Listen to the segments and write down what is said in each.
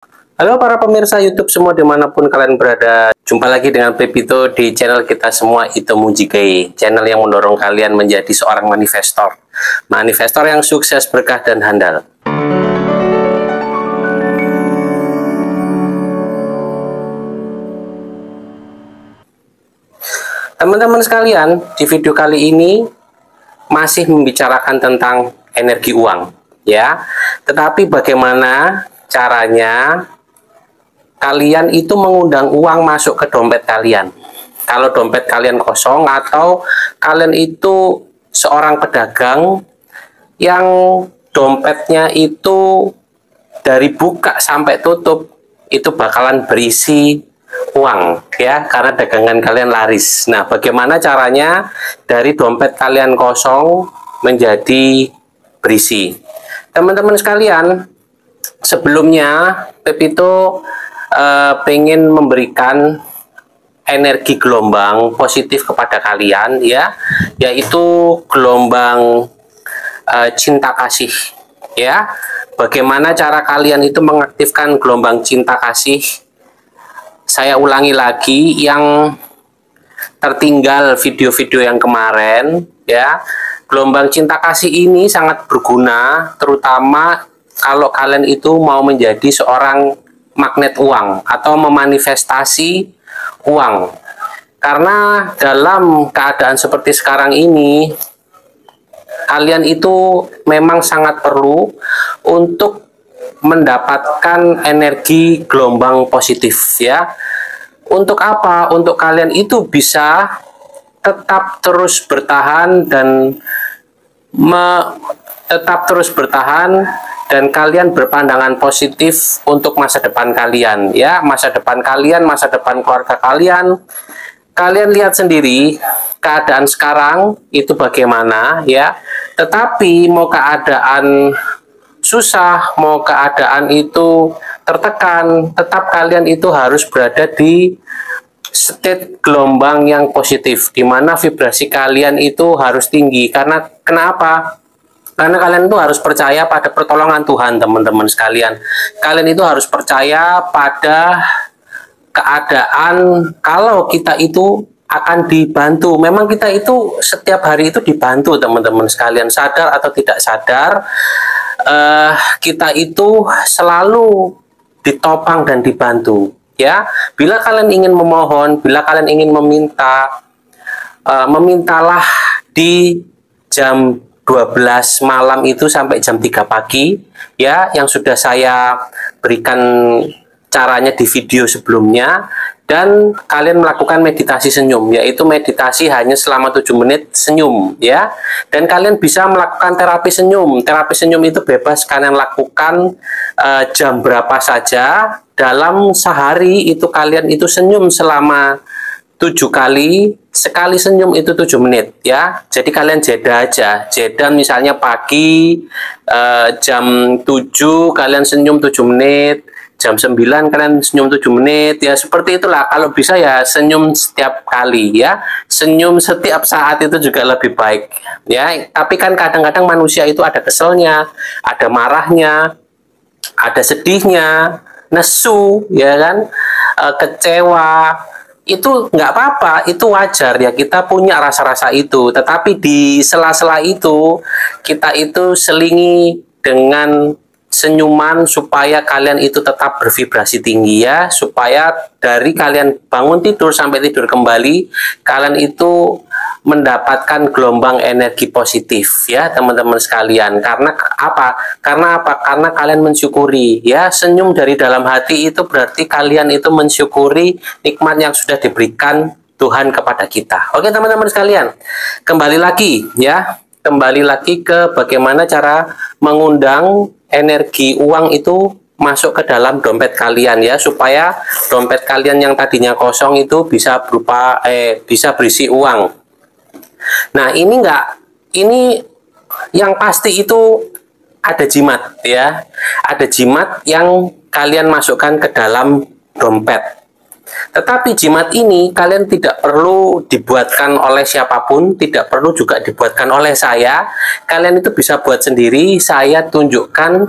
Halo para pemirsa YouTube semua dimanapun kalian berada. Jumpa lagi dengan Pepito di channel kita semua Ito Mujigai, channel yang mendorong kalian menjadi seorang manifestor. Manifestor yang sukses, berkah, dan handal. Teman-teman sekalian, di video kali ini masih membicarakan tentang energi uang, ya. Tetapi bagaimana caranya kalian itu mengundang uang masuk ke dompet kalian? Kalau dompet kalian kosong atau kalian itu seorang pedagang yang dompetnya itu dari buka sampai tutup itu bakalan berisi uang, ya, karena dagangan kalian laris. Nah, bagaimana caranya dari dompet kalian kosong menjadi berisi? Teman-teman sekalian, sebelumnya Pepito pengen memberikan energi gelombang positif kepada kalian, ya, yaitu gelombang cinta kasih, ya. Bagaimana cara kalian itu mengaktifkan gelombang cinta kasih? Saya ulangi lagi yang tertinggal video-video yang kemarin, ya. Gelombang cinta kasih ini sangat berguna terutama kalau kalian itu mau menjadi seorang magnet uang atau memanifestasi uang. Karena dalam keadaan seperti sekarang ini, kalian itu memang sangat perlu untuk mendapatkan energi gelombang positif, ya. Untuk apa? Untuk kalian itu bisa tetap terus bertahan dan kalian berpandangan positif untuk masa depan kalian, ya, masa depan kalian, masa depan keluarga kalian. Kalian lihat sendiri keadaan sekarang itu bagaimana, ya. Tetapi mau keadaan susah, mau keadaan itu tertekan, tetap kalian itu harus berada di state gelombang yang positif, di mana vibrasi kalian itu harus tinggi. Karena kenapa? Karena kalian itu harus percaya pada pertolongan Tuhan, teman-teman sekalian. Kalian itu harus percaya pada keadaan kalau kita itu akan dibantu. Memang kita itu setiap hari itu dibantu, teman-teman sekalian. Sadar atau tidak sadar, kita itu selalu ditopang dan dibantu, ya. Bila kalian ingin memohon, bila kalian ingin meminta, memintalah di jam 12 malam itu sampai jam 3 pagi, ya, yang sudah saya berikan caranya di video sebelumnya. Dan kalian melakukan meditasi senyum, yaitu meditasi hanya selama 7 menit senyum, ya. Dan kalian bisa melakukan terapi senyum. Terapi senyum itu bebas kalian lakukan jam berapa saja. Dalam sehari itu kalian itu senyum selama 7 kali, sekali senyum itu 7 menit, ya. Jadi kalian jeda aja, jeda misalnya pagi jam 7 kalian senyum 7 menit, jam 9 kalian senyum 7 menit, ya, seperti itulah. Kalau bisa ya senyum setiap kali, ya. Senyum setiap saat itu juga lebih baik, ya. Tapi kan kadang-kadang manusia itu ada keselnya, ada marahnya, ada sedihnya, nesu, ya kan, kecewa. Itu nggak apa-apa, itu wajar, ya, kita punya rasa-rasa itu. Tetapi di sela-sela itu kita itu selingi dengan senyuman supaya kalian itu tetap bervibrasi tinggi, ya, supaya dari kalian bangun tidur sampai tidur kembali kalian itu mendapatkan gelombang energi positif, ya, teman-teman sekalian. Karena apa? Karena kalian mensyukuri, ya. Senyum dari dalam hati itu berarti kalian itu mensyukuri nikmat yang sudah diberikan Tuhan kepada kita. Oke, teman-teman sekalian, kembali lagi, ya, kembali lagi ke bagaimana cara mengundang energi uang itu masuk ke dalam dompet kalian, ya, supaya dompet kalian yang tadinya kosong itu bisa bisa berisi uang. Nah, ini yang pasti itu ada jimat, ya. Ada jimat yang kalian masukkan ke dalam dompet. Tetapi jimat ini kalian tidak perlu dibuatkan oleh siapapun, tidak perlu juga dibuatkan oleh saya. Kalian itu bisa buat sendiri. Saya tunjukkan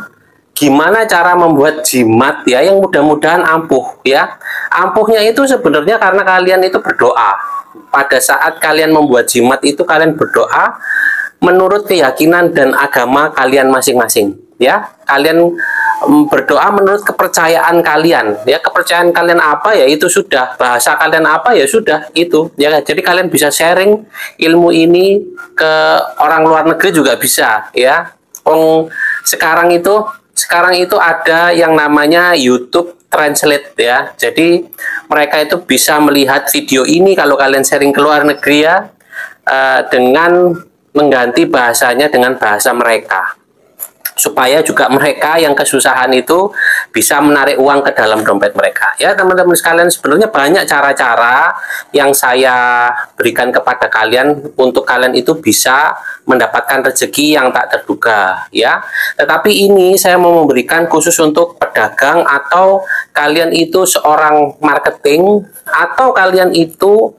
gimana cara membuat jimat ya yang mudah-mudahan ampuh ya. Ampuhnya itu sebenarnya karena kalian itu berdoa. Pada saat kalian membuat jimat itu kalian berdoa menurut keyakinan dan agama kalian masing-masing ya. Kalian berdoa menurut kepercayaan kalian ya. Kepercayaan kalian apa ya itu sudah, bahasa kalian apa ya sudah itu ya. Jadi kalian bisa sharing ilmu ini ke orang luar negeri juga bisa ya. Sekarang itu ada yang namanya YouTube Translate ya. Jadi mereka itu bisa melihat video ini kalau kalian sharing ke luar negeri ya, dengan mengganti bahasanya dengan bahasa mereka, supaya juga mereka yang kesusahan itu bisa menarik uang ke dalam dompet mereka ya. Teman-teman sekalian, sebenarnya banyak cara-cara yang saya berikan kepada kalian untuk kalian itu bisa mendapatkan rezeki yang tak terduga ya. Tetapi ini saya mau memberikan khusus untuk pedagang, atau kalian itu seorang marketing, atau kalian itu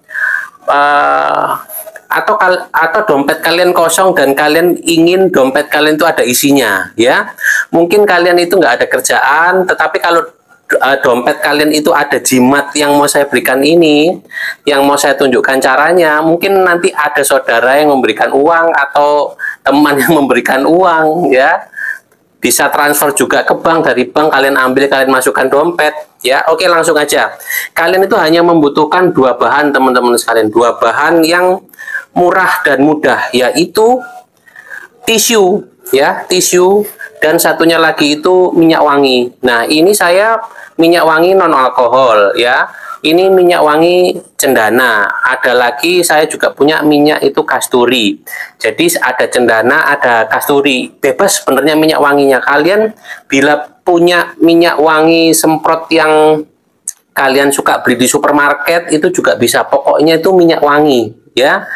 atau dompet kalian kosong dan kalian ingin dompet kalian itu ada isinya ya. Mungkin kalian itu nggak ada kerjaan, tetapi kalau dompet kalian itu ada jimat yang mau saya berikan ini, yang mau saya tunjukkan caranya, mungkin nanti ada saudara yang memberikan uang atau teman yang memberikan uang ya. Bisa transfer juga ke bank, dari bank kalian ambil, kalian masukkan dompet ya. Oke, langsung aja. Kalian itu hanya membutuhkan dua bahan teman-teman sekalian, dua bahan yang murah dan mudah, yaitu tisu ya, tisu, dan satunya lagi itu minyak wangi. Nah, ini saya minyak wangi non alkohol ya. Ini minyak wangi cendana. Ada lagi saya juga punya minyak itu kasturi. Jadi ada cendana, ada kasturi. Bebas sebenarnya minyak wanginya. Kalian bila punya minyak wangi semprot yang kalian suka beli di supermarket itu juga bisa. Pokoknya itu minyak wangi ya.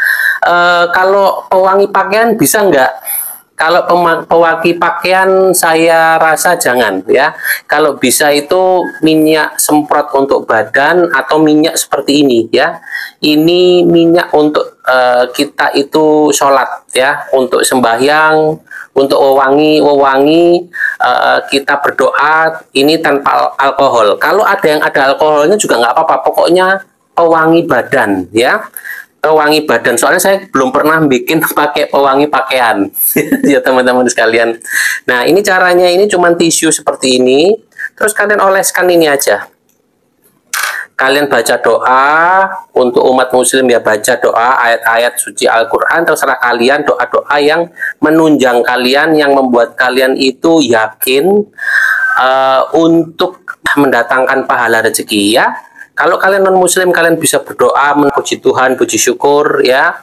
Kalau pewangi pakaian bisa nggak? Kalau pewangi pakaian saya rasa jangan ya. Kalau bisa itu minyak semprot untuk badan, atau minyak seperti ini ya. Ini minyak untuk kita itu sholat ya, untuk sembahyang, untuk wewangi kita berdoa, ini tanpa alkohol. Kalau ada yang ada alkoholnya juga nggak apa-apa. Pokoknya pewangi badan ya. Pewangi badan, soalnya saya belum pernah bikin pakai pewangi pakaian ya teman-teman sekalian. Nah, ini caranya, ini cuman tisu seperti ini, terus kalian oleskan ini aja. Kalian baca doa untuk umat muslim ya, baca doa ayat-ayat suci Al-Quran, terserah kalian, doa-doa yang menunjang kalian, yang membuat kalian itu yakin untuk mendatangkan pahala rezeki ya. Kalau kalian non muslim, kalian bisa berdoa, memuji Tuhan, puji syukur ya.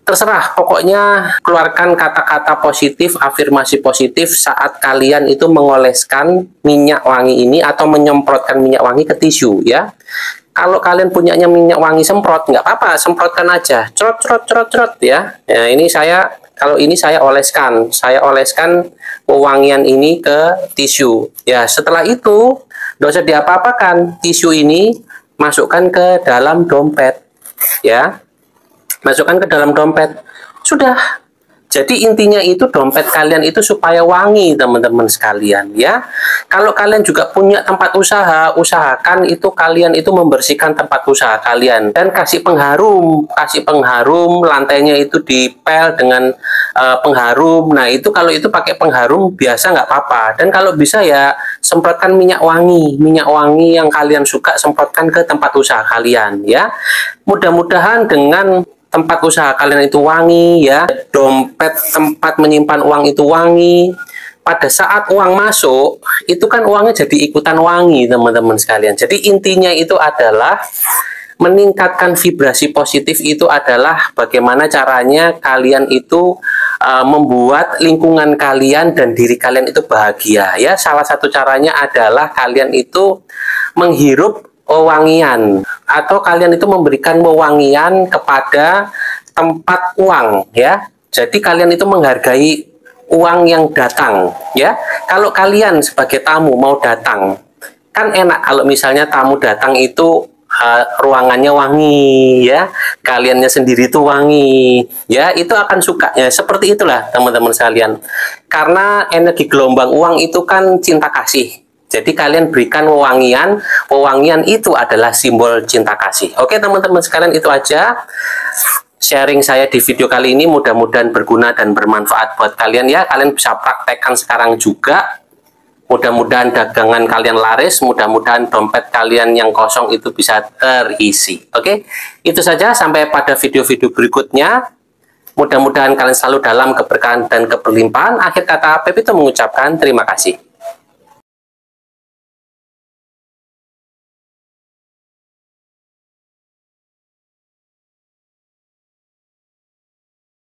Terserah, pokoknya keluarkan kata-kata positif, afirmasi positif saat kalian itu mengoleskan minyak wangi ini atau menyemprotkan minyak wangi ke tisu ya. Kalau kalian punyanya minyak wangi semprot, nggak apa-apa, semprotkan aja, cerot ya. Ya, ini kalau ini saya oleskan pewangian ini ke tisu ya. Setelah itu nggak usah diapa-apakan, tisu ini masukkan ke dalam dompet ya, masukkan ke dalam dompet, sudah. Jadi intinya itu dompet kalian itu supaya wangi teman-teman sekalian ya. Kalau kalian juga punya tempat usaha, usahakan itu kalian itu membersihkan tempat usaha kalian dan kasih pengharum lantainya itu dipel dengan pengharum. Nah, itu kalau itu pakai pengharum biasa nggak apa-apa. Dan kalau bisa ya semprotkan minyak wangi yang kalian suka, semprotkan ke tempat usaha kalian ya. Mudah-mudahan dengan tempat usaha kalian itu wangi ya, dompet tempat menyimpan uang itu wangi. Pada saat uang masuk, itu kan uangnya jadi ikutan wangi teman-teman sekalian. Jadi intinya itu adalah meningkatkan vibrasi positif, itu adalah bagaimana caranya kalian itu membuat lingkungan kalian dan diri kalian itu bahagia ya. Salah satu caranya adalah kalian itu menghirup wewangian, atau kalian itu memberikan wewangian kepada tempat uang ya. Jadi kalian itu menghargai uang yang datang ya. Kalau kalian sebagai tamu mau datang, kan enak kalau misalnya tamu datang itu ruangannya wangi ya, kaliannya sendiri itu wangi, ya itu akan suka. Ya, seperti itulah teman-teman sekalian. Karena energi gelombang uang itu kan cinta kasih. Jadi kalian berikan wewangian, wewangian itu adalah simbol cinta kasih. Oke teman-teman sekalian, itu aja sharing saya di video kali ini. Mudah-mudahan berguna dan bermanfaat buat kalian ya. Kalian bisa praktekkan sekarang juga. Mudah-mudahan dagangan kalian laris, mudah-mudahan dompet kalian yang kosong itu bisa terisi. Oke, itu saja, sampai pada video-video berikutnya. Mudah-mudahan kalian selalu dalam keberkahan dan keberlimpahan. Akhir kata, Pep itu mengucapkan terima kasih.